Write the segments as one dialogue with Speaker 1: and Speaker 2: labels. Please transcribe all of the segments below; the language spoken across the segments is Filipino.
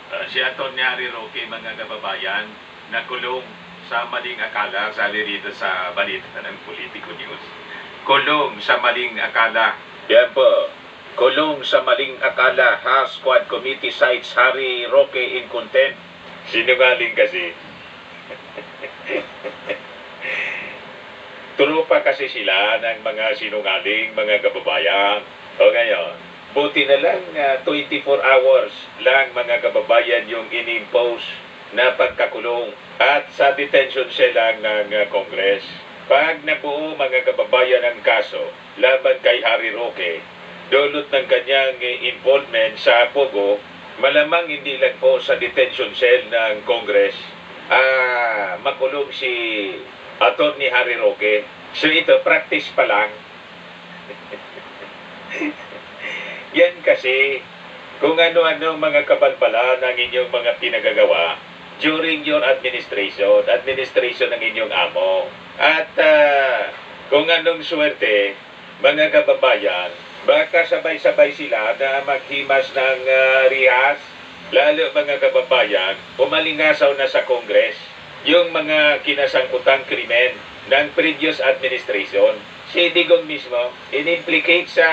Speaker 1: Si Atty. Harry Roque, mga kababayan, nakulong sa maling akala, sabi rito sa balita ng Politico News. Kulong sa maling akala. Yan po. Kulong sa maling akala. House Squad Committee cites Harry Roque in contempt. Sinungaling kasi. Trupa kasi sila ng mga sinungaling, mga kababayan. O ngayon, buti na lang 24 hours lang, mga kababayan, yung inimpose na pagkakulong at sa detention cell lang ng Congress. Pag nabuo, mga kababayan, ang kaso laban kay Harry Roque, dulot ng kanyang involvement sa Pogo, malamang hindi lang po sa detention cell ng Congress makulong si Atty. Harry Roque. So ito, practice pa lang. Yan kasi, kung ano-ano mga kabalbala ng inyong mga pinagagawa during your administration ng inyong amo. At kung anong swerte, mga kababayan, baka sabay-sabay sila na maghimas ng rihas, lalo mga kababayan, umalingasaw na sa Congress yung mga kinasangkutang krimen ng previous administration. Si Digong mismo, in-implicate sa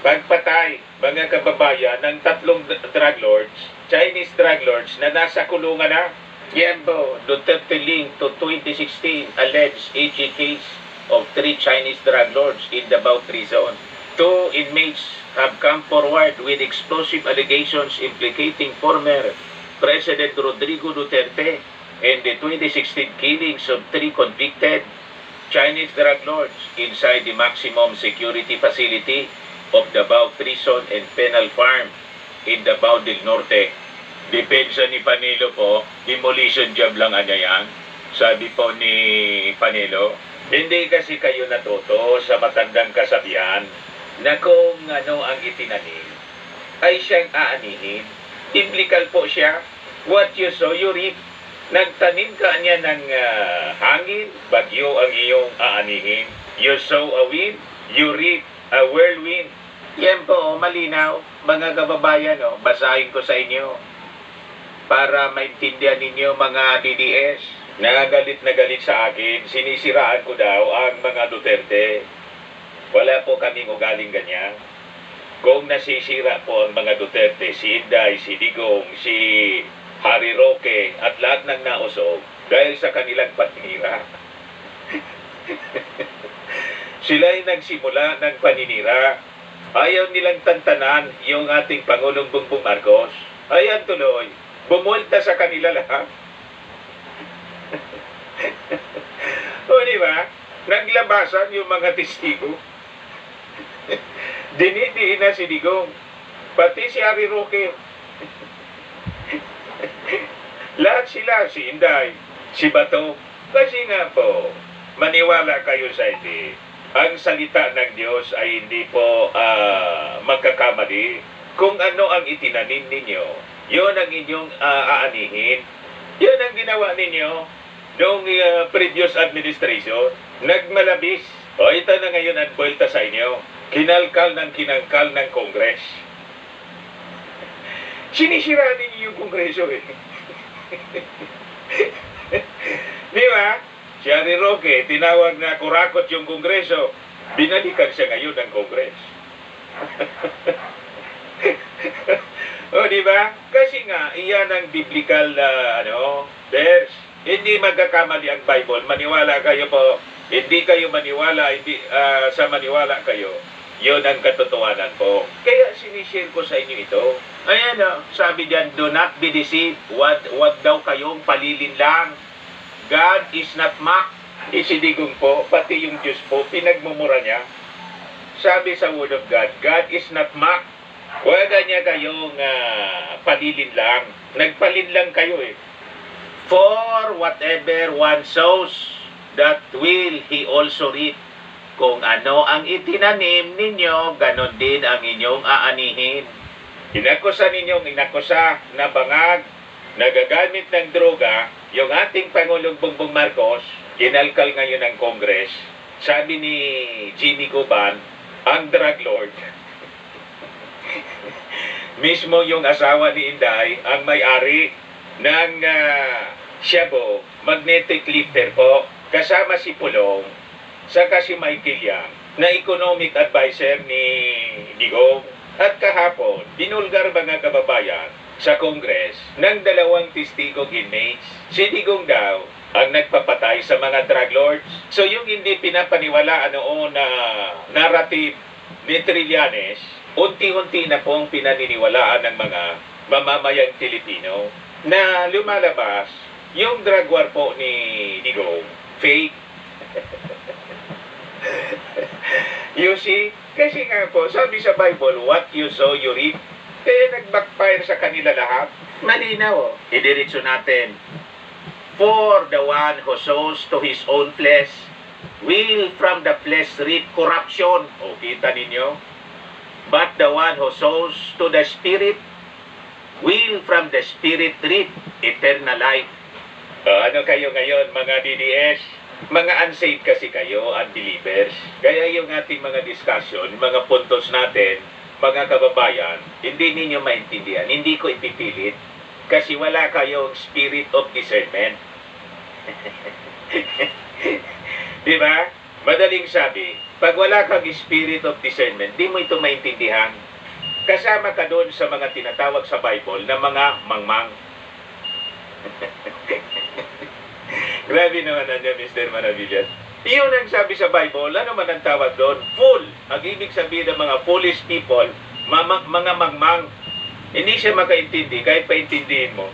Speaker 1: pagpatay, mga kababayan, ng 3 drug lords, Chinese drug lords na nasa kulungan na. Yan po, Duterte linked to 2016 alleged AG case of 3 Chinese drug lords in Davao Prison. 2 inmates have come forward with explosive allegations implicating former President Rodrigo Duterte and the 2016 killings of 3 convicted Chinese drug lords inside the maximum security facility of Davao Prison and Penal Farm in Davao del Norte. Depensa ni Panelo po, demolition job lang yan. Sabi po ni Panelo, hindi kasi kayo natuto sa matandang kasabihan na kung ano ang itinanim ay siyang aanihin. Biblical po siya. What you sow, you reap. Nagtanim ka niya ng hangin, bagyo ang iyong aanihin. You sow a wind, you reap a whirlwind. Yan po, malinaw. Mga kababayan, basahin ko sa inyo para maintindihan ninyo, mga DDS. Nagalit na galit sa akin, sinisiraan ko daw ang mga Duterte. Wala po kaming ugaling ganyan. Kung nasisira po ang mga Duterte, si Inday, si Digong, si Harry Roque, at lahat ng nausog dahil sa kanilang paninira. Sila'y nagsimula ng paninira. Ayaw nilang tantanan yung ating Pangulong Bongbong Marcos. Ayan tuloy, bumulta sa kanila lahat. O diba? Naglabasan yung mga testigo. Dinidiin na si Digong, pati si Harry Roque. Lahat sila, si Inday, si Bato. Kasi nga po, maniwala kayo sa hindi. Ang salita ng Diyos ay hindi po magkakamali. Kung ano ang itinanim ninyo, yun ang inyong aanihin. Yun ang ginawa ninyo noong previous administration. Nagmalabis. O ito na ngayon ang buwelta sa inyo. Kinangkal ng Congress. Sinisira ninyo yung Kongreso eh. Di ba? Si Harry Roque, tinawag na kurakot yung Kongreso. Binalikan siya ngayon ng Congress. O di ba? Kasi nga, iyan ang biblical verse. Hindi magkakamali ang Bible. Maniwala kayo po. Hindi kayo maniwala, sa maniwala kayo. Yun ang katotohanan po. Kaya sinishare ko sa inyo ito. Ayan sabi diyan, do not be deceived. Wag daw kayong palilinlang. God is not mocked. Isidigong po, pati yung Diyos po, pinagmumura niya. Sabi sa Word of God, God is not mocked. Huwag niya kayong palilinlang. Nagpalinlang kayo eh. For whatever one sows, that will he also reap. Kung ano ang itinanim ninyo, ganon din ang inyong aanihin. Inakusa na bangag, nagagamit ng droga, yung ating Pangulong Bongbong Marcos, kinalkal ngayon ng Congress. Sabi ni Jimmy Cuban, ang drug lord. Mismo yung asawa ni Inday ang may-ari ng Shabu Magnetic Lifter po. Kasama si Pulong, saka si Michael Yang, na economic advisor ni Digong. At kahapon, binulgar mga kababayan sa Congress ng 2 testigong inmates. Si Digong daw ang nagpapatay sa mga drug lords. So yung hindi pinapaniwalaan noon na narrative ni Trillanes, unti-unti na pong pinaniniwalaan ng mga mamamayang Pilipino na lumalabas yung drug war po ni Digong. Fake. You see? Kasi nga po, sabi sa Bible, what you sow, you reap. Kaya nag-backfire sa kanila lahat. Malinaw, oh. Idiretso natin. For the one who sows to his own flesh, will from the flesh reap corruption. O, kita ninyo? But the one who sows to the Spirit, will from the Spirit reap eternal life. Ano kayo ngayon, mga DDS? Mga unsaved kasi kayo, unbelievers. Kaya yung ating mga discussion, mga puntos natin, mga kababayan, hindi ninyo maintindihan. Hindi ko ipipilit kasi wala kayong spirit of discernment. Di ba? Madaling sabi, pag wala kang spirit of discernment, di mo ito maintindihan. Kasama ka doon sa mga tinatawag sa Bible na mga mangmang. Grabe naman na Mr. Manavillas. Iyon ang sabi sa Bible, ano man ang tawag doon? Fool. Ang ibig sabihin ng mga foolish people, mga mangmang. Hindi siya makaintindi, kahit paintindihin mo.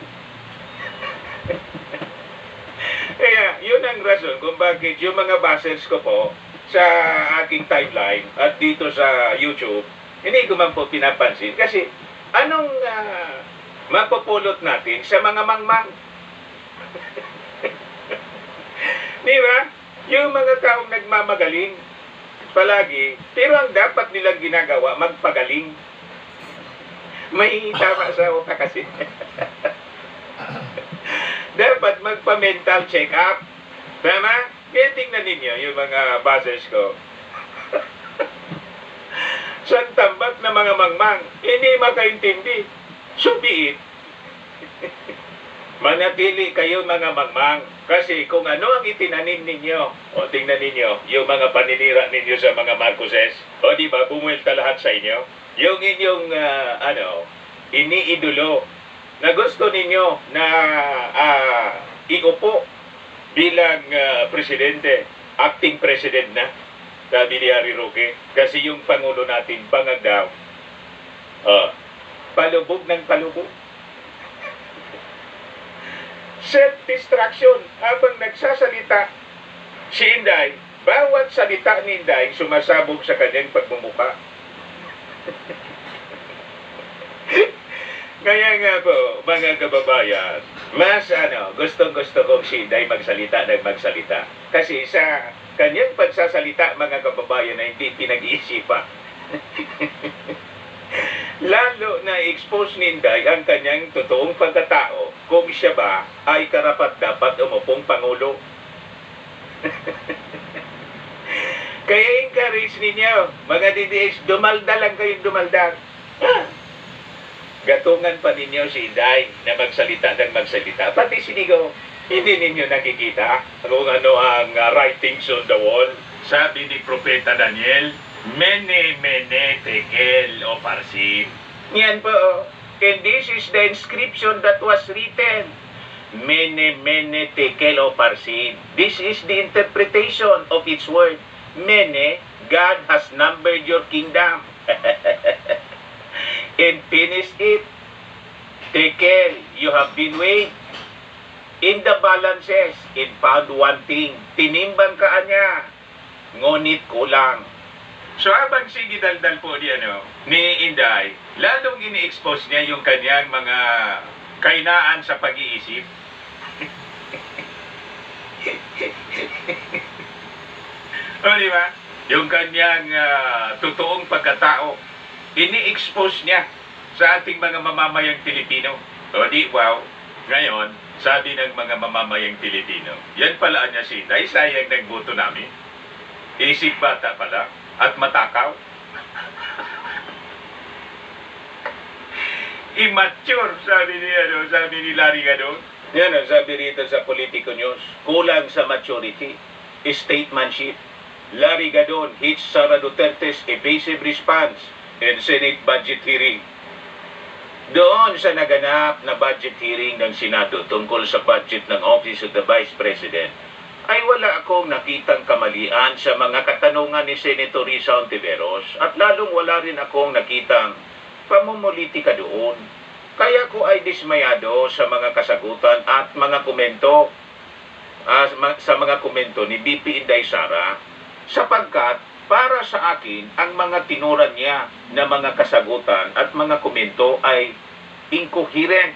Speaker 1: Kaya, yun ang rason kung bakit yung mga bashers ko po sa aking timeline at dito sa YouTube, hindi ko man po pinapansin. Kasi, anong mapupulot natin sa mga mangmang? Di ba? Yung mga taong nagmamagaling palagi, pero ang dapat nilang ginagawa, magpagaling. May tama sa utak kasi. Dapat magpa-mental check-up. Tama? Kaya tingnan ninyo yung mga bashers ko. Sa tambak na mga mangmang, hindi makaintindi. So be it. Manatili kayo mga mangmang. Kasi kung ano ang itinanim ninyo, o tingnan ninyo, yung mga paninira ninyo sa mga Marcoses, o di ba, bumuelta lahat sa inyo. Yung inyong, iniidolo, na gusto ninyo na iupo bilang presidente, acting president na, sabi ni Harry Roque. Kasi yung Pangulo natin, bangag daw. Palubog ng palubog. Self-destruction habang nagsasalita si Inday, bawat salita ni Inday sumasabog sa kanyang pagmumuka. Kaya nga po, mga kababayan, mas gustong-gusto kong si Inday magsalita ng magsalita. Kasi sa kanyang pagsasalita, mga kababayan, na hindi pinag-iisipan. Lalo na expose ni Inday ang kanyang totoong pagkatao kung siya ba ay karapat-dapat umupong Pangulo. Kaya encourage ninyo, mga DDS, dumaldal lang kayong dumaldal. Gatungan pa ninyo si Inday na magsalita ng magsalita. Pati sinigaw, hindi ninyo nakikita kung ano ang writings on the wall. Sabi ni Propeta Daniel, Mene, mene, tekel, o parsin. Yan po. And this is the inscription that was written. Mene, mene, tekel, o parsin. This is the interpretation of its word. Mene, God has numbered your kingdom. And finished it. Tekel, you have been weighed in the balances and found wanting. Tinimbang ka niya, ngunit kulang. So habang sigidaldal po ni Inday, lalong ini-expose niya yung kanyang mga kainaan sa pag-iisip. O diba? Yung kanyang totoong pagkatao, ini-expose niya sa ating mga mamamayang Pilipino. O di, wow. Ngayon, sabi ng mga mamamayang Pilipino, yan pala niya si Inday, sayang nagboto namin. Isip bata pala. At matakaw. Immature, sabi ni Larry Gadon. Yan ang sabi rito sa Politico News. Kulang sa maturity, statesmanship. Larry Gadon hits Sara Duterte's evasive response in Senate budget hearing. Doon sa naganap na budget hearing ng Senado tungkol sa budget ng Office of the Vice President, ay wala akong nakitang kamalian sa mga katanungan ni Senator Risa Hontiveros at lalong wala rin akong nakitang pamumulitika doon. Kaya ko ay dismayado sa mga kasagutan at mga komento sa mga komento ni BP Inday Sara sapagkat para sa akin ang mga tinuran niya na mga kasagutan at mga komento ay incoherent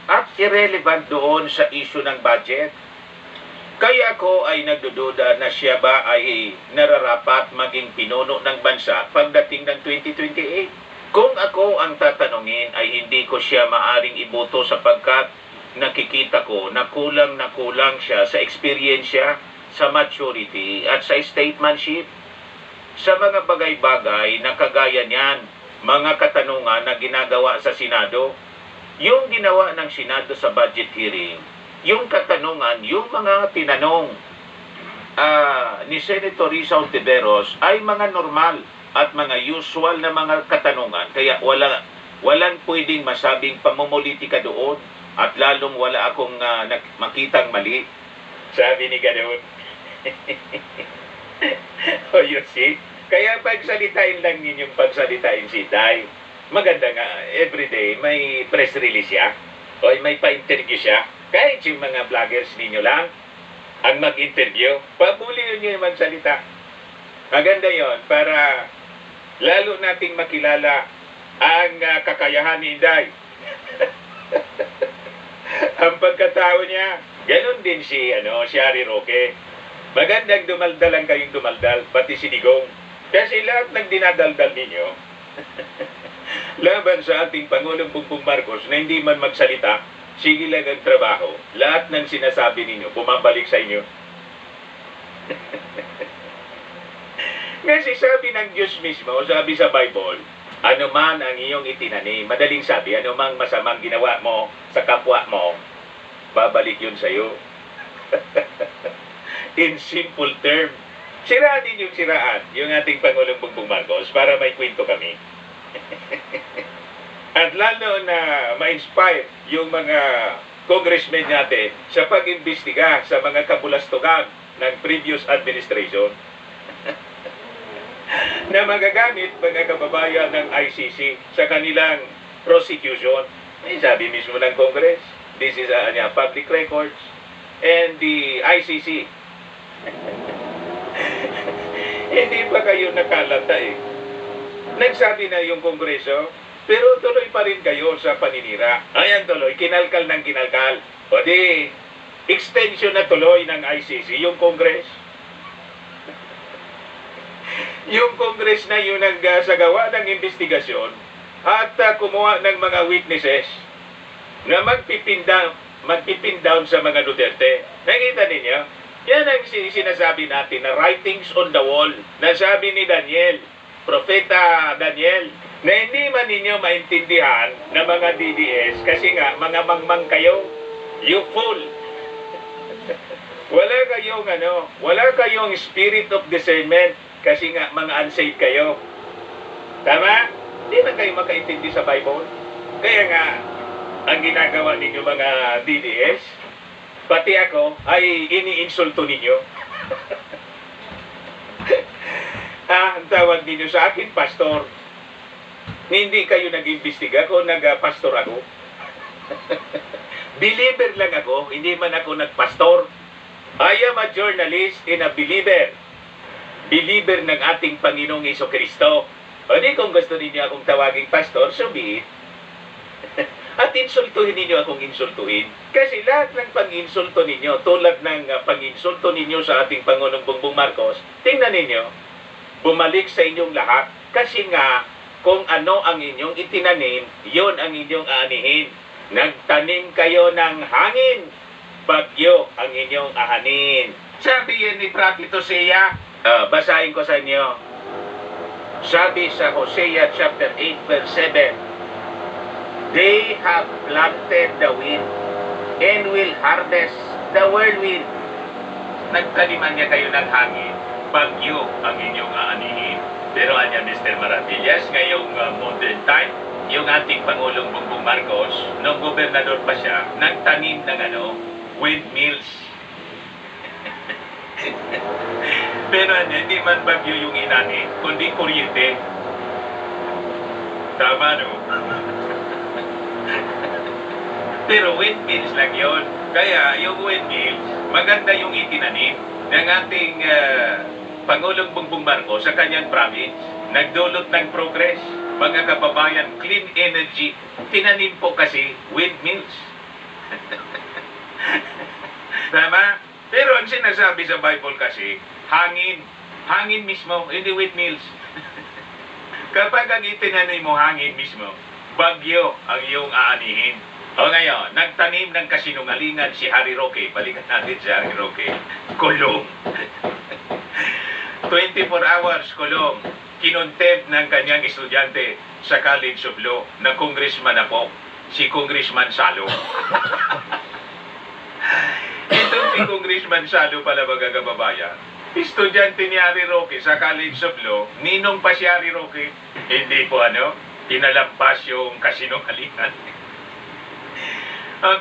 Speaker 1: at irrelevant doon sa issue ng budget. Kaya ako ay nagdududa na siya ba ay nararapat maging pinuno ng bansa pagdating ng 2028. Kung ako ang tatanungin ay hindi ko siya maaring iboto sapagkat nakikita ko na kulang siya sa eksperyensya, sa maturity at sa statesmanship. Sa mga bagay-bagay na kagaya niyan, mga katanungan na ginagawa sa Senado, yung ginawa ng Senado sa budget hearing, yung katanungan, yung mga tinanong ni Senator Risa Hontiveros ay mga normal at mga usual na mga katanungan. Kaya walang pwedeng masabing pamumulitika doon at lalong wala akong makitang mali. Sabi ni Gadon. Oh, you see? Kaya pagsalitain lang ninyong pagsalitain si Day. Maganda nga, everyday may press release siya o may pa-interview siya. Kahit yung mga vloggers ninyo lang ang mag-interview, pabuli nyo yung magsalita. Maganda yon para lalo nating makilala ang kakayahan ni Inday. Ang pagkatao niya. Ganon din si Harry Roque. Magandang dumaldalan kayong dumaldal, pati si Digong. Kasi lahat ng dinadaldal ninyo, laban sa ating Pangulong Bongbong Marcos na hindi man magsalita, sige lang ang trabaho. Lahat ng sinasabi ninyo, bumabalik sa inyo. Kasi sabi ng Diyos mismo, sabi sa Bible, ano man ang iyong itinanim, madaling sabi, ano mang masamang ginawa mo sa kapwa mo, babalik yun sa'yo. In simple term, siraan din yung siraan, yung ating Pangulong Bongbong Marcos para may kwento kami. At lalo na ma-inspire yung mga congressmen natin sa pag-imbestiga sa mga kapulastugan ng previous administration na magagamit mga kababayan ng ICC sa kanilang prosecution. May sabi mismo ng Congress, this is public records and the ICC. Hindi pa kayo nakalata eh. Nagsabi na yung Kongreso, pero tuloy pa rin kayo sa paninira. Ayan tuloy, kinalkal ng kinalkal. O di, extension na tuloy ng ICC, yung Congress. Yung Congress na yung nagsagawa ng investigasyon at kumuha ng mga witnesses na magpipin down sa mga Duterte. Nakita ninyo? Yan ang sinasabi natin na writings on the wall na sabi ni Daniel, Propeta Daniel, na hindi man ninyo maintindihan na mga DDS kasi nga mga mangmang kayo, you fool. Wala kayong spirit of discernment kasi nga mga unsaved kayo. Tama? Hindi na kayo makaintindi sa Bible. Kaya nga, ang ginagawa ninyo mga DDS, pati ako ay iniinsulto ninyo. Ang tawag ninyo sa akin, pastor. Hindi kayo nag-imbestiga kung nag-pastor ako. Believer lang ako, hindi man ako nag-pastor. I am a journalist and a believer. Believer ng ating Panginoong Jesucristo. O di kung gusto ninyo akong tawaging pastor, so be it. At insultuhin ninyo akong insultuhin. Kasi lahat ng pang-insulto ninyo, tulad ng pang-insulto ninyo sa ating Pangulong Bongbong Marcos, tingnan ninyo, bumalik sa inyong lahat. Kasi nga, kung ano ang inyong itinanim, yon ang inyong aanihin. Nagtanim kayo ng hangin, bagyo ang inyong ahanin. Sabi yan ni Prophet Hosea, basahin ko sa inyo. Sabi sa Hosea chapter 8 verse 7, They have planted the wind and will harvest the whirlwind. Nagtaniman niya kayo ng hangin, bagyo ang inyong aanihin. Pero anya Mr. Maravillas, ngayong modern time, yung ating Pangulong Bongbong Marcos, nung gobernador pa siya, nagtanim ng windmills. Pero hindi man bagyo yung inani, kundi kuryente. Tama, no? Pero windmills lang yun. Kaya yung windmills, maganda yung itinanim ng ating Pangulong Bongbong Marcos sa kanyang province. Nagdulot ng progress. Mga kababayan, clean energy. Tinanim po kasi windmills. Tama? Pero ang sinasabi sa Bible kasi, hangin. Hangin mismo, hindi windmills. Kapag ang itinanim mo hangin mismo, bagyo ang iyong aanihin. O ngayon, nagtanim ng kasinungalingan si Harry Roque. Balikan natin si Harry Roque. Kulong. 24 hours kulong. Kinontempt ng kanyang estudyante sa College of Law na congressman na po, si Congressman Salo. Itong si Congressman Salo pala mga kababayan, estudyante ni Harry Roque sa College of Law, ninong pa si Harry Roque. Hindi po pinalampas yung kasinungalingan.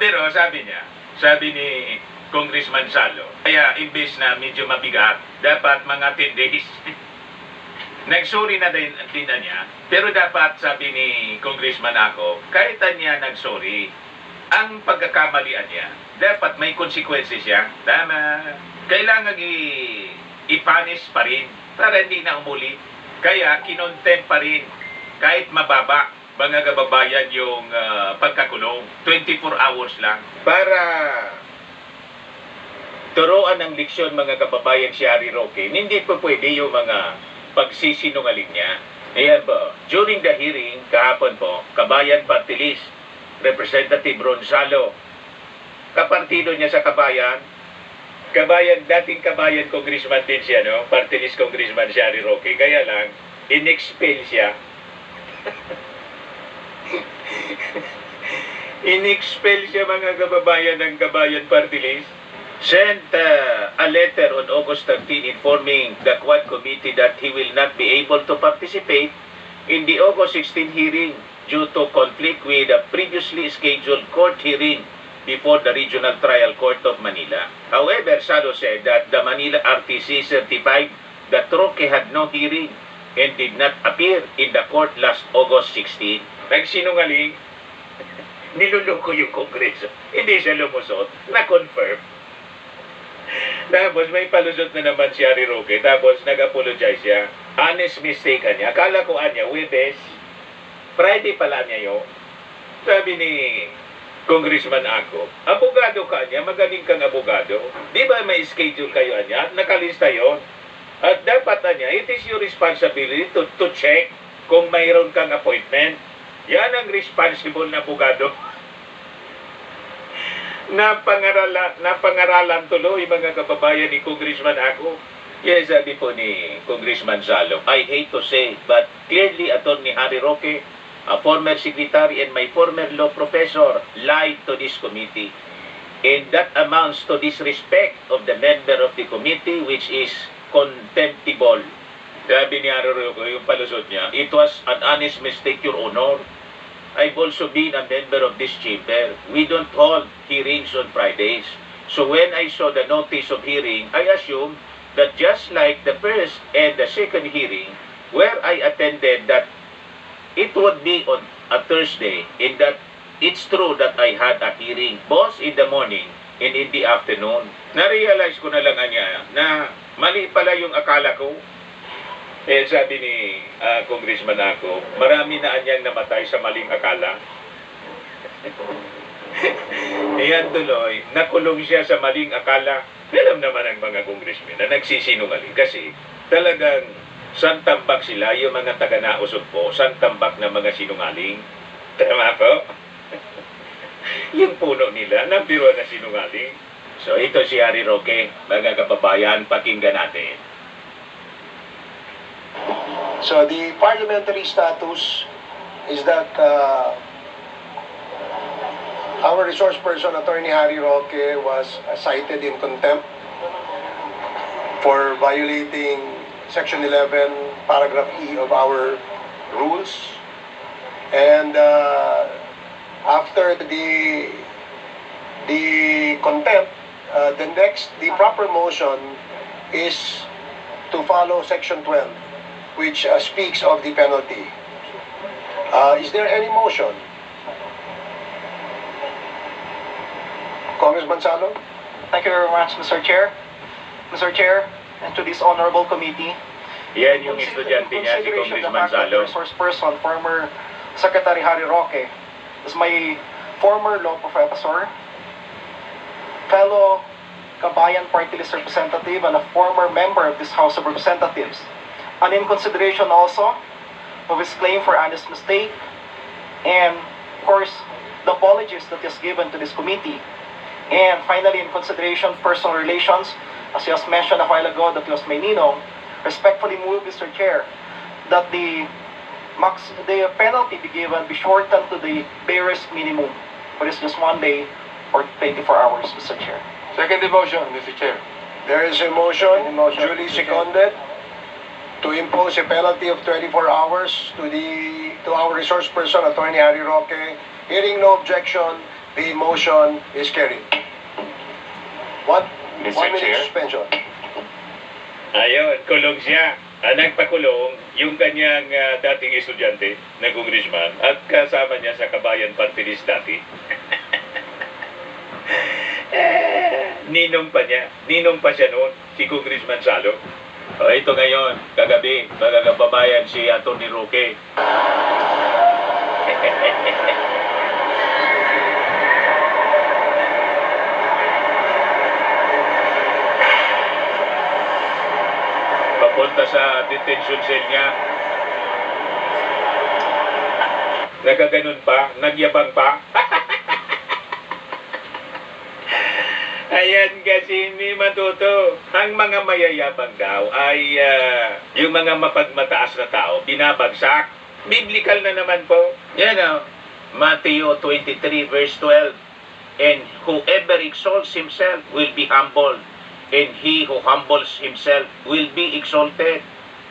Speaker 1: Pero sabi ni Congressman Salo, kaya imbes na medyo mabigat, dapat mga 10 days. Nagsorry na din niya, pero dapat, sabi ni Congressman ako, kahit niya nagsorry, ang pagkakamalian niya, dapat may konsekwensya siya. Tama. Kailangan ipanis pa rin para hindi na umulit. Kaya kinontempt pa rin, kahit mababa, mga kababayan, yung pagkakulong. 24 hours lang. Para turuan ng leksyon, mga kababayan, si Harry Roque, hindi po pwede yung mga pagsisinungaling niya. Ayan po, during the hearing, kahapon po, Kabayan Party List, Representative Ronzalo, kapartido niya sa Kabayan, dating Kabayan Congressman din siya, Party List Congressman si Harry Roque, kaya lang, in-expel siya. In-expel siya, mga kababayan, ng Kabayan Party List. Sent a letter on August 13 informing the Quad Committee that he will not be able to participate in the August 16 hearing due to conflict with a previously scheduled court hearing before the Regional Trial Court of Manila. However, Salo said that the Manila RTC certified that Roque had no hearing and did not appear in the court last August 16. Nagsinungaling, niluloko yung Kongreso. Hindi siya lumusot, na-confirm. Tapos may palusot na naman si Harry Roque, tapos nag-apologize siya. Honest mistake niya. Akala ko Webes, Friday pala niya yun. Sabi ni Congressman ako, abogado ka niya, magaling kang abogado. Di ba may schedule kayo niya? Nakalista yon. At dapat niya, it is your responsibility to check kung mayroon kang appointment. Yan ang responsible na abogado. Napangaralan tuloy, mga kababayan, ni Congressman ako. Yes, sabi po ni Congressman Salo, I hate to say, but clearly Attorney Harry Roque, a former secretary and my former law professor, lied to this committee. And that amounts to disrespect of the member of the committee, which is contemptible. Sabi ni Harry Roque, yung palusot niya, it was an honest mistake, Your Honor. I've also been a member of this chamber. We don't hold hearings on Fridays. So when I saw the notice of hearing, I assumed that just like the first and the second hearing, where I attended, that it would be on a Thursday, in that it's true that I had a hearing, both in the morning and in the afternoon. Na-realize ko na lang niya na mali pala yung akala ko. Sabi ni Congressman ako, marami na anyang namatay sa maling akala. Ayan tuloy, nakulong siya sa maling akala. Alam naman ang mga congressmen na nagsisinungaling kasi talagang santambak sila, yung mga taga-nausod po, santambak na mga sinungaling. Tama po? Yung puno nila, nabiro na sinungaling. So ito si Harry Roque, mga kababayan, pakinggan natin.
Speaker 2: So the parliamentary status is that Our resource person, Attorney Harry Roque, was cited in contempt for violating Section 11, Paragraph E of our rules. And after the contempt, the proper motion is to follow Section 12, which speaks of the penalty. Is there any motion? Congressman Salo?
Speaker 3: Thank you very much, Mr. Chair. Mr. Chair, and to this honorable committee,
Speaker 1: Yan yung estudyante niya, si Congressman Salo.
Speaker 3: Resource person, former Secretary Harry Roque, is my former law professor, fellow Kabayan Party List representative, and a former member of this House of Representatives. And in consideration also of his claim for honest mistake, and of course, the apologies that he has given to this committee. And finally, in consideration of personal relations, as you has mentioned a while ago, that he was my ninong, respectfully move, Mr. Chair, that the penalty be given be shortened to the barest minimum, which is just 1 day or 24 hours, Mr. Chair.
Speaker 4: Second motion, Mr. Chair.
Speaker 2: There is a motion, duly seconded, to impose a penalty of 24 hours to our resource person, Attorney Harry Roque. Hearing no objection, the motion is carried. What?
Speaker 4: Mr.
Speaker 2: 1 minute
Speaker 4: Chair?
Speaker 2: suspension.
Speaker 1: Ayun, kulong siya. Nagpakulong yung kanyang dating estudyante na congressman at kasama niya sa Kabayan Party List dati. Ninong pa siya noon, si Congressman Salo. O ito ngayon, kagabi, mga kababayan, si Atty. Roque. Papunta sa detention cell niya. Nagaganon pa, nagyabang pa. Ayan kasi hindi matuto. Ang mga mayayabang daw ay yung mga mapagmataas na tao, binabagsak. Biblical na naman po. Yan o. Matthew 23 verse 12. And whoever exalts himself will be humbled. And he who humbles himself will be exalted.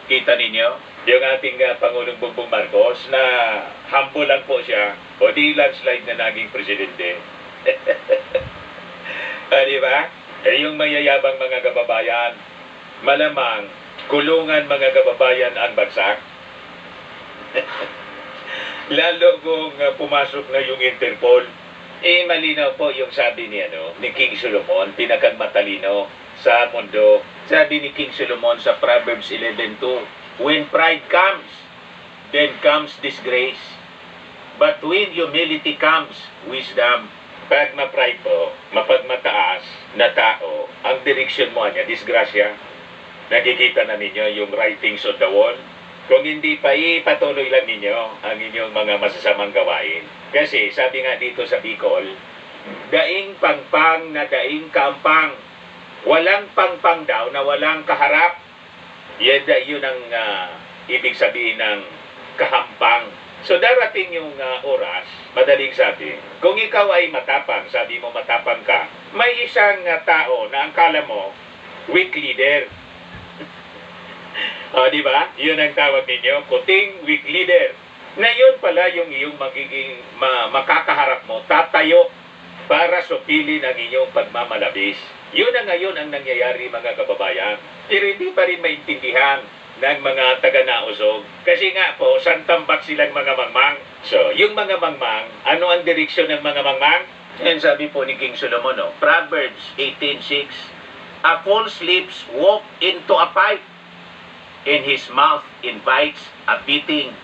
Speaker 1: Kita ninyo? Yung ating Pangulong Bongbong Marcos na humble lang po siya o di landslide na naging presidente. Di ba? Yung mayayabang mga kababayan, malamang kulungan mga kababayan ang bagsak. Lalo kung pumasok na yung Interpol. Malinaw po yung sabi ni King Solomon, pinakamatalino sa mundo. Sabi ni King Solomon sa Proverbs 11:2, when pride comes, then comes disgrace. But when humility comes, wisdom. Pag ma-pride po, mapagmataas na tao, ang direksyon mo niya, disgrasya. Nakikita na ninyo yung writings on the wall. Kung hindi pa, ipatuloy lang ninyo ang inyong mga masasamang gawain. Kasi sabi nga dito sa Bicol, daing pangpang na daing kaampang. Walang pangpang daw na walang kaharap. Yun ang ibig sabihin ng kahampang. So darating yung oras, madaling sabi, kung ikaw ay matapang, sabi mo matapang ka, may isang tao na ang kala mo, weak leader. Di ba? Yun ang tawag ninyo, kuting weak leader. Na yun pala yung iyong magiging makakaharap mo, tatayo para supilin ang inyong pagmamalabis. Yun na ngayon ang nangyayari mga kababayan. Pero hindi pa rin maintindihan ng mga taga-nausog. Kasi nga po, santambak silang mga mangmang. So, yung mga mangmang, ano ang direksyon ng mga mangmang? And sabi po ni King Solomon, Proverbs 18:6, a fool's lips walk into a pipe, and his mouth invites a beating.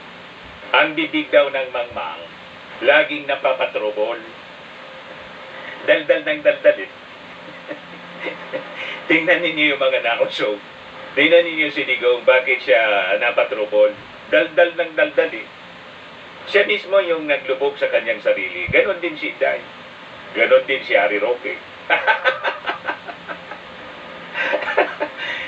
Speaker 1: Ang bibig daw ng mangmang, laging napapatrobol. Daldal ng daldal eh. Tingnan ninyo yung mga nausog. Tingnan ninyo si Digong, bakit siya napatrobol. Daldal ng daldal eh. Siya mismo yung naglubog sa kanyang sarili. Ganon din si Day. Ganon din si Harry Roque.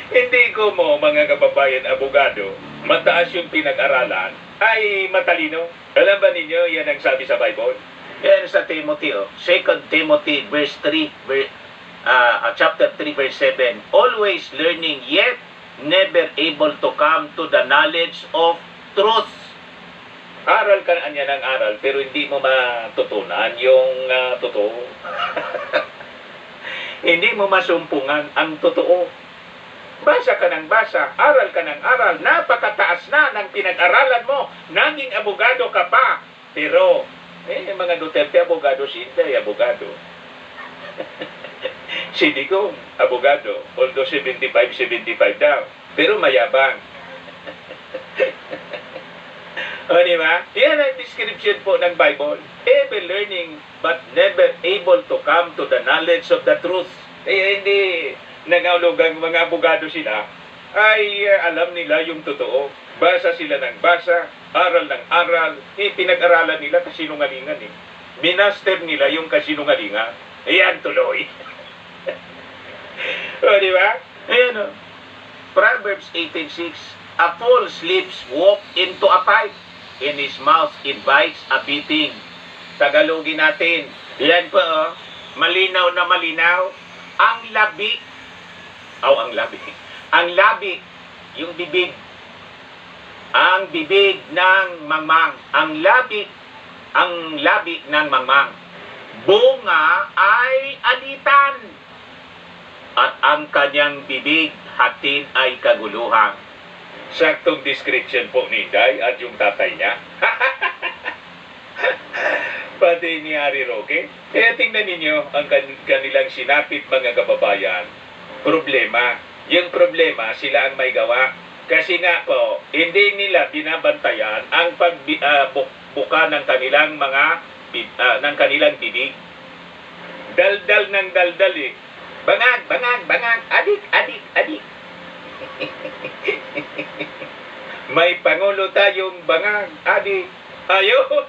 Speaker 1: Hindi ko mo, mga kababayan, abogado, mataas yung pinag-aralan, ay matalino. Alam ba ninyo, yan ang sabi sa Bible? Yan sa Timothy, 2 Timothy verse 3, chapter 3 verse 7. Always learning, yet never able to come to the knowledge of truth. Aral ka niya ng aral, pero hindi mo matutunan yung totoo. Hindi mo masumpungan ang totoo. Basa ka ng basa, aral ka ng aral, napakataas na ng pinag-aralan mo, naging abogado ka pa. Pero, mga Duterte, abogado, si Inday, abogado. Si Digong, abogado, although 75 daw, pero mayabang. O, di ba? Yan ang description po ng Bible. Ever learning, but never able to come to the knowledge of the truth. Hindi nangahulugang mga abogado sila, ay alam nila yung totoo. Basa sila ng basa, aral ng aral, pinag-aralan nila kasinungalingan eh. Minaster nila yung kasinungalingan. Ayan tuloy. O, di ba? Ayan o. Proverbs 18:6. A fool sleeps walk into a pipe. In his mouth invites a beating. Tagalogin natin. Yan po, malinaw na malinaw. Ang labi. Ang labi. Ang labi, yung bibig. Ang bibig ng mangmang. Ang labi ng mangmang. Bunga ay alitan. At ang kanyang bibig, hatid ay kaguluhan. Saktong description po ni Inday at yung tatay niya. Pati ni Harry Roque. Kaya tingnan ninyo ang kanilang sinapit mga kababayan. Problema. Yung problema, sila ang may gawa. Kasi nga po, hindi nila binabantayan ang pagbuka ng kanilang ng kanilang bibig. Daldal ng daldal eh. Bangag, adik. May pangulo tayong bangag, adik. Ayun!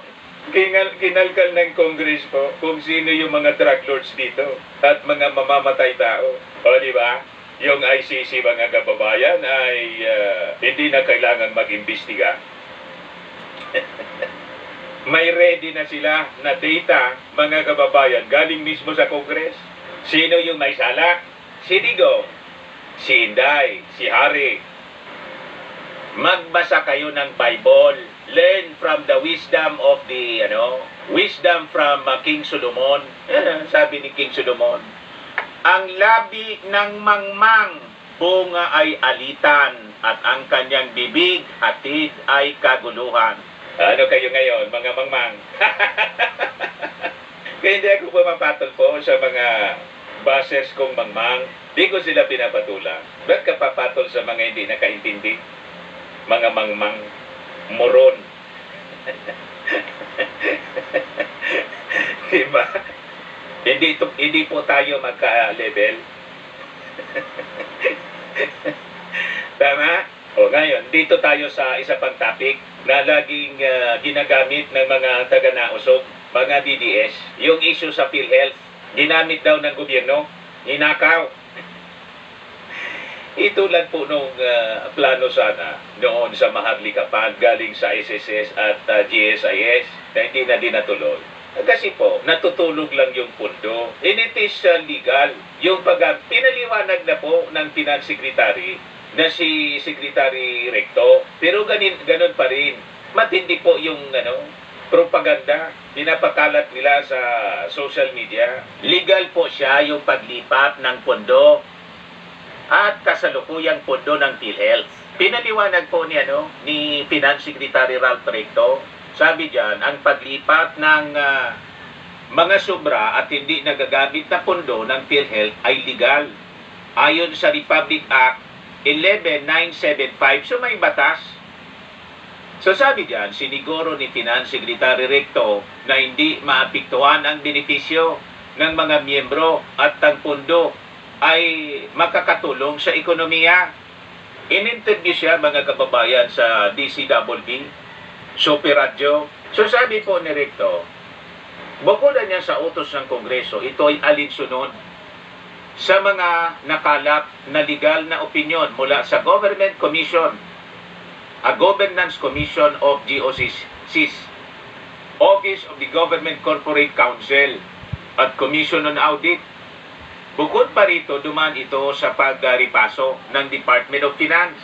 Speaker 1: Kinalkal ng Congress po kung sino yung mga drug lords dito at mga mamamatay tao. O, di ba? Yung ICC, mga kababayan, ay hindi na kailangan mag-imbestiga. May ready na sila na data, mga kababayan, galing mismo sa Congress. Sino yung may sala? Si Digong, si Inday, si Harry. Magbasa kayo ng Bible. Learn from the wisdom of wisdom from King Solomon. Sabi ni King Solomon, ang labi ng mangmang, bunga ay alitan, at ang kanyang bibig, hatid ay kaguluhan. Ano kayo ngayon, mga mangmang? Kaya hindi ako pumapatol po sa mga bashers kong mangmang. Di ko sila pinapatulang. Ba't ka papatol sa mga hindi nakaintindi? Mga mangmang, moron. Diba? Hindi po tayo magka-level. Tama? O ngayon, dito tayo sa isa pang topic na laging ginagamit ng mga taga-nausog, mga DDS, yung issue sa PhilHealth. Ginamit daw ng gobyerno, ninakaw. Itulad po nung plano sana noon sa Maharlikapan galing sa SSS at GSIS na hindi na dinatuloy. Kasi po, natutulog lang yung pundo. And it is legal. Yung pinaliwanag na po ng Finance Secretary na si Secretary Recto. Pero ganun pa rin. Matindi po yung propaganda. Pinapakalat nila sa social media. Legal po siya yung paglipat ng pondo at kasalukuyang pondo ng PhilHealth. Pinaliwanag po ni Finance Secretary Ralph Recto. Sabi diyan, ang paglipat ng mga sobra at hindi nagagamit na pondo ng PhilHealth ay legal. Ayon sa Republic Act 11975, so may batas. So sabi diyan, siniguro ni Finance Secretary Recto na hindi maapektuhan ang benepisyo ng mga miyembro at ang pondo ay makakatulong sa ekonomiya. In-interview siya, mga kababayan, sa DCWB, Super Radio. So sabi po ni Recto, bukod na niya sa utos ng Kongreso, ito ay alinsunod sa mga nakalap na legal na opinion mula sa Government Commission, a Governance Commission of GOCC, Office of the Government Corporate Council at Commission on Audit. Bukod pa rito, duman ito sa pagripaso ng Department of Finance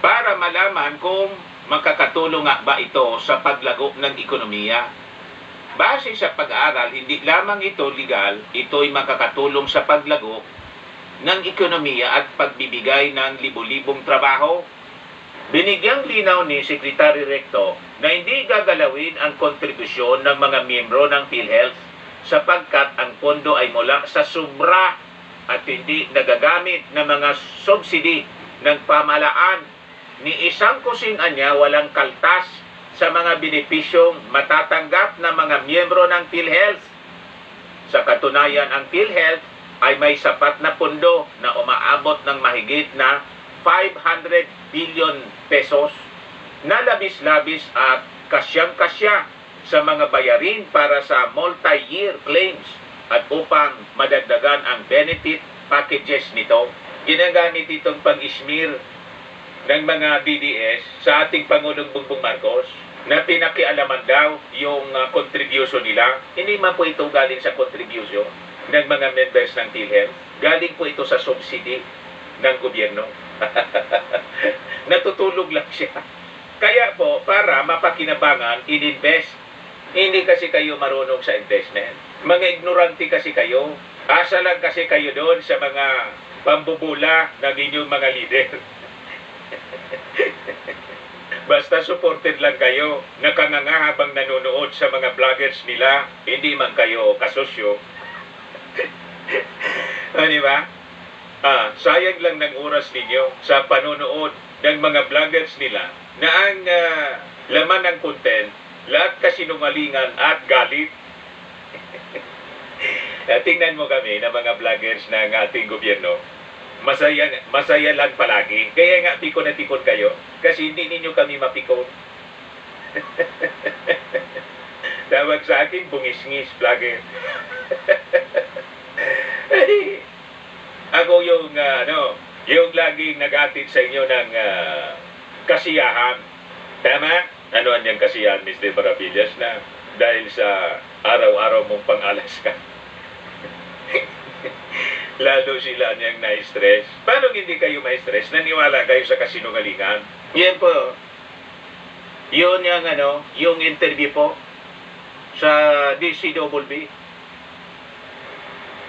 Speaker 1: para malaman kung makakatulong nga ba ito sa paglago ng ekonomiya. Base sa pag-aaral, hindi lamang ito legal, ito'y makakatulong sa paglago ng ekonomiya at pagbibigay ng libo-libong trabaho. Binigyang linaw ni Secretary Recto na hindi gagalawin ang kontribusyon ng mga miyembro ng PhilHealth sapagkat ang pondo ay mula sa sobra at hindi nagagamit ng mga subsidy ng pamahalaan. Ni isang kusingan niya walang kaltas sa mga benepisyong matatanggap ng mga miyembro ng PhilHealth. Sa katunayan, ang PhilHealth ay may sapat na pondo na umaabot ng mahigit na 500 billion pesos na labis-labis at kasyang-kasya sa mga bayarin para sa multi-year claims at upang madagdagan ang benefit packages nito. Ginagamit itong pang-ismear ng mga DDS sa ating Pangulong Bongbong Marcos na pinakialaman daw yung contribution nila. Hindi man po ito galing sa contribution ng mga members ng PhilHealth. Galing po ito sa subsidy ng gobyerno. Natutulog lang siya. Kaya po, para mapakinabangan, in-invest. Hindi kasi kayo marunong sa investment. Mga ignorante kasi kayo. Asa lang kasi kayo doon sa mga pambubula ng inyong mga leader. Basta supported lang kayo, nakanganga habang nanonood sa mga vloggers nila, hindi man kayo kasosyo. Di ba? Sayang lang ng oras ninyo sa panonood ng mga vloggers nila na ang laman ng content, lahat kasinungalingan at galit. Tingnan mo kami na mga vloggers ng ating gobyerno. Masaya lang palagi. Kaya nga pikon na pikon kayo kasi hindi ninyo kami mapikon. Tawag sa akin, bungis-ngis vlogger. Ako yung yung laging nag-atid sa inyo ng kasiyahan. Tama? Ano ang yung kasiyahan, Mr. Parabillas, na dahil sa araw-araw mong pangalas ka. Lalo sila niyang na-stress. Paano hindi kayo ma-stress? Naniwala kayo sa kasinungalingan? Yan po. Yun yung yung interview po sa DCWB.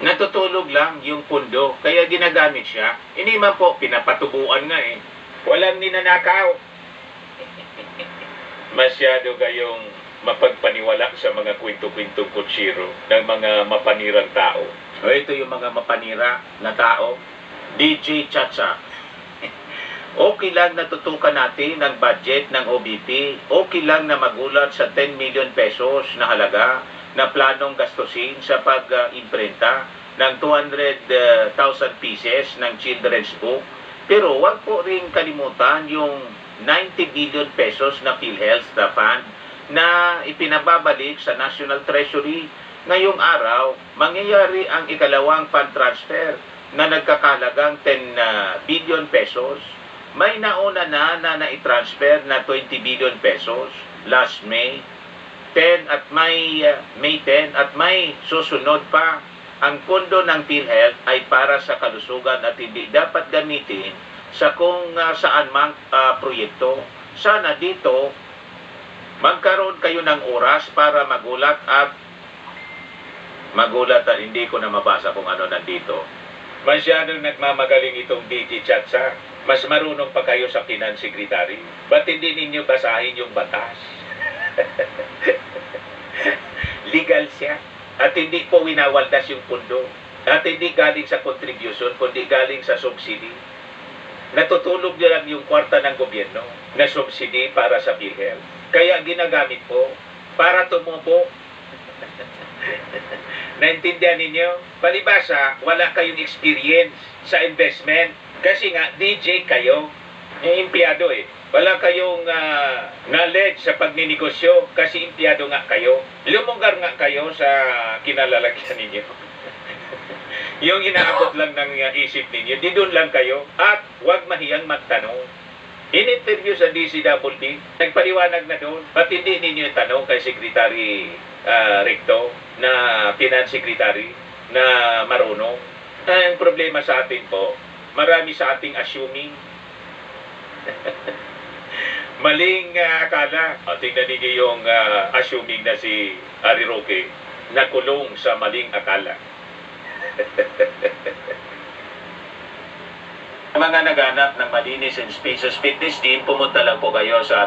Speaker 1: Natutulog lang yung pundo, kaya ginagamit siya. Hindi man po, pinapatubuan nga eh. Walang ninanakaw. Masyado kayong mapagpaniwala sa mga kwento-kwentong kutsiro ng mga mapanirang tao. O ito yung mga mapanira na tao. DJ Chacha. Okay lang natutukan natin ang budget ng OBP. Okay lang na magulat sa 10 million pesos na halaga na planong gastusin sa pag-imprenta ng 200,000 pieces ng children's book. Pero wag po rin kalimutan yung 90 billion pesos na PhilHealth Fund na ipinababalik sa National Treasury. Ngayong araw, mangyayari ang ikalawang fund transfer na nagkakalagang 10 billion pesos. May nauna na na-transfer na 20 billion pesos last May 10 at May 10 at may susunod pa. Ang pondo ng PhilHealth ay para sa kalusugan at hindi dapat gamitin sa kung saan mang proyekto. Sana dito magkaroon kayo ng oras para magulat at hindi ko na mabasa kung ano nandito. Masyadong nagmamagaling itong DJ Chatsa. Mas marunong pa kayo sa Finance Secretary. Ba't hindi ninyo basahin yung batas? Legal siya. At hindi po winawaldas yung pundo. At hindi galing sa contribution, kundi galing sa subsidy. Natutulog niya lang yung kwarta ng gobyerno na subsidy para sa PhilHealth. Kaya ginagamit po para tumubo. Naintindihan ninyo? Palibasa, wala kayong experience sa investment. Kasi nga, DJ kayo. Empleyado eh. Wala kayong knowledge sa pagninegosyo kasi empleyado nga kayo. Lumunggar nga kayo sa kinalalagyan ninyo. Yung inaabot lang ng isip ninyo, di doon lang kayo. At huwag mahiyang magtanong. In-interview sa DCWD, nagpaliwanag na doon. Ba't hindi ninyo tanong kay Secretary Recto na Finance Secretary na marunong? Ang problema sa atin po, marami sa ating assuming. Maling akala. Tingnan ninyo yung assuming na si Harry Roque nakulong sa maling akala. Mga naghanap ng malinis and spacious fitness team, pumunta lang po kayo sa aming